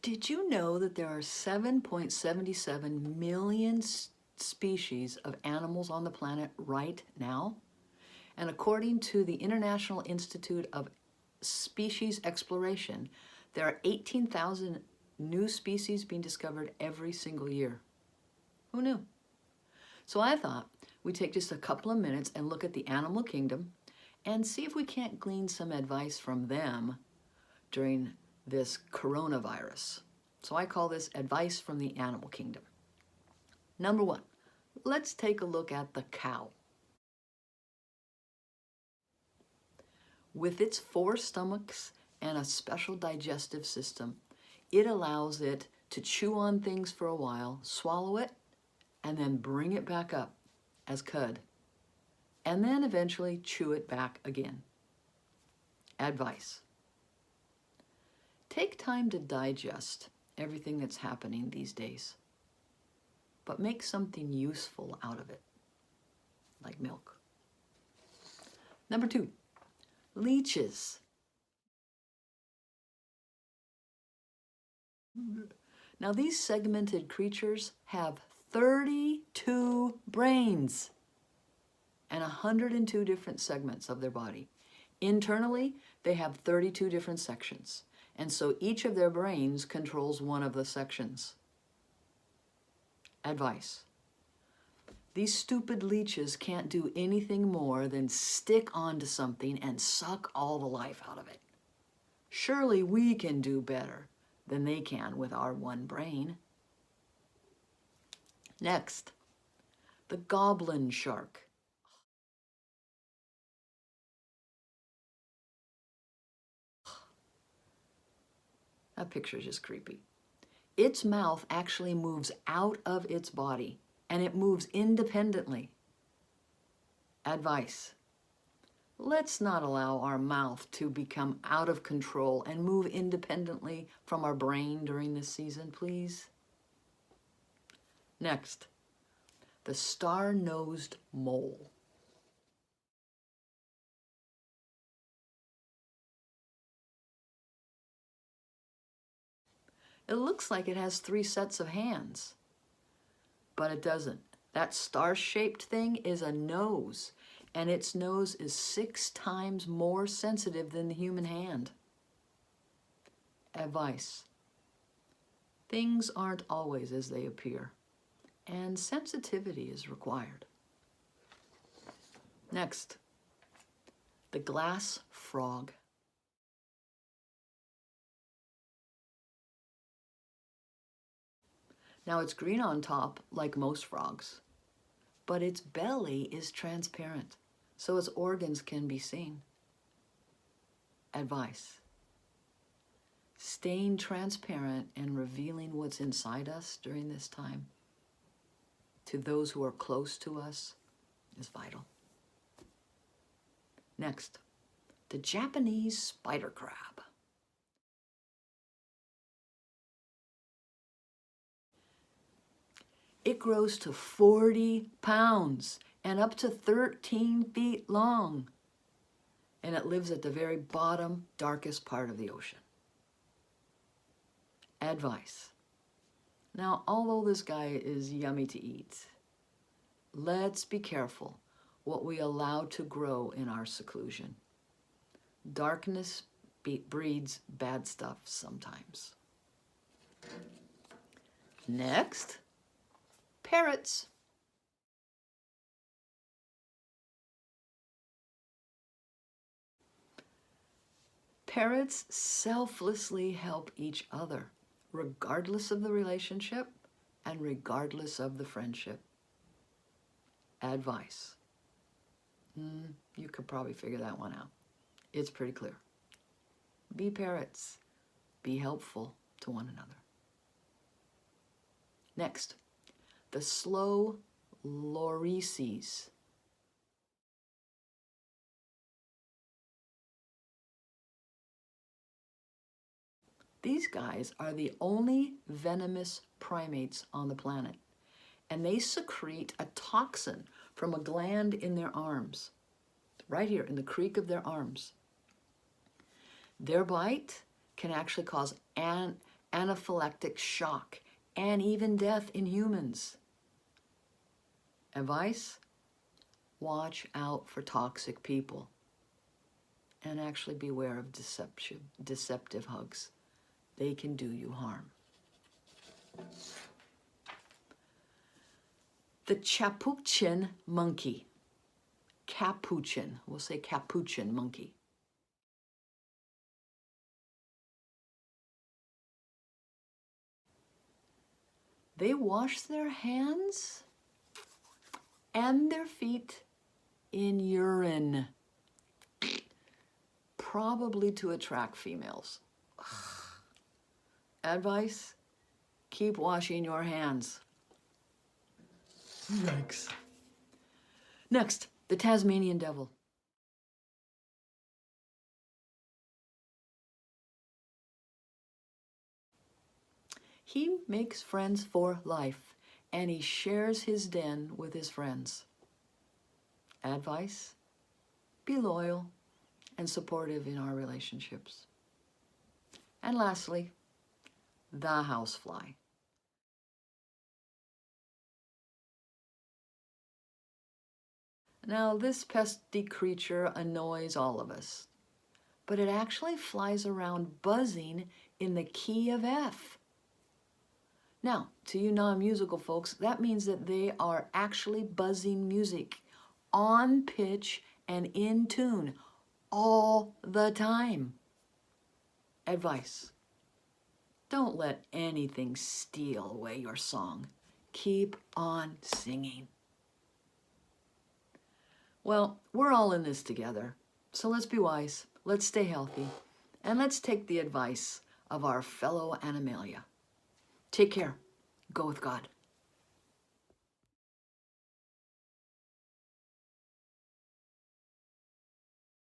Did you know that there are 7.77 million species of animals on the planet right now? And according to the International Institute of Species Exploration, there are 18,000 new species being discovered every single year. Who knew? So I thought we'd take just a couple of minutes and look at the animal kingdom and see if we can't glean some advice from them during this coronavirus. So I call this advice from the animal kingdom. Number one, let's take a look at the cow. With its 4 stomachs and a special digestive system, it allows it to chew on things for a while, swallow it, and then bring it back up as cud, and then eventually chew it back again. Advice. Take time to digest everything that's happening these days, but make something useful out of it, like milk. Number 2, leeches. Now these segmented creatures have 32 brains and 102 different segments of their body. Internally, they have 32 different sections, and so each of their brains controls one of the sections. Advice. These stupid leeches can't do anything more than stick onto something and suck all the life out of it. Surely we can do better than they can with our one brain. Next, the Goblin Shark. That picture is just creepy. Its mouth actually moves out of its body, and it moves independently. Advice. Let's not allow our mouth to become out of control and move independently from our brain during this season, please. Next, the Starnosed Mole. It looks like it has 3 sets of hands, but it doesn't. That star-shaped thing is a nose, and its nose is 6 times more sensitive than the human hand. Advice. Things aren't always as they appear, and sensitivity is required. Next, the glass frog. Now it's green on top, like most frogs, but its belly is transparent, so its organs can be seen. Advice. Staying transparent and revealing what's inside us during this time to those who are close to us is vital. Next, the Japanese spider crab. It grows to 40 pounds and up to 13 feet long, and it lives at the very bottom, darkest part of the ocean. Advice. Now, although this guy is yummy to eat, let's be careful what we allow to grow in our seclusion. Darkness breeds bad stuff sometimes. Next, parrots. Parrots selflessly help each other, regardless of the relationship and regardless of the friendship. Advice. You could probably figure that one out. It's pretty clear. Be parrots. Be helpful to one another. Next, the slow lorises. These guys are the only venomous primates on the planet, and they secrete a toxin from a gland in their arms, right here in the creek of their arms. Their bite can actually cause anaphylactic shock, and even death in humans. Advice? Watch out for toxic people. And actually beware of deceptive hugs. They can do you harm. The Capuchin Monkey. Capuchin. We'll say Capuchin Monkey. They wash their hands and their feet in urine, probably to attract females. Advice? Keep washing your hands. Yikes. Next, the Tasmanian Devil. He makes friends for life, and he shares his den with his friends. Advice? Be loyal and supportive in our relationships. And lastly, the housefly. Now, this pesky creature annoys all of us, but it actually flies around buzzing in the key of F. Now, to you non-musical folks, that means that they are actually buzzing music on pitch and in tune all the time. Advice: don't let anything steal away your song. Keep on singing. Well, we're all in this together, so let's be wise, let's stay healthy, and let's take the advice of our fellow Animalia. Take care. Go with God.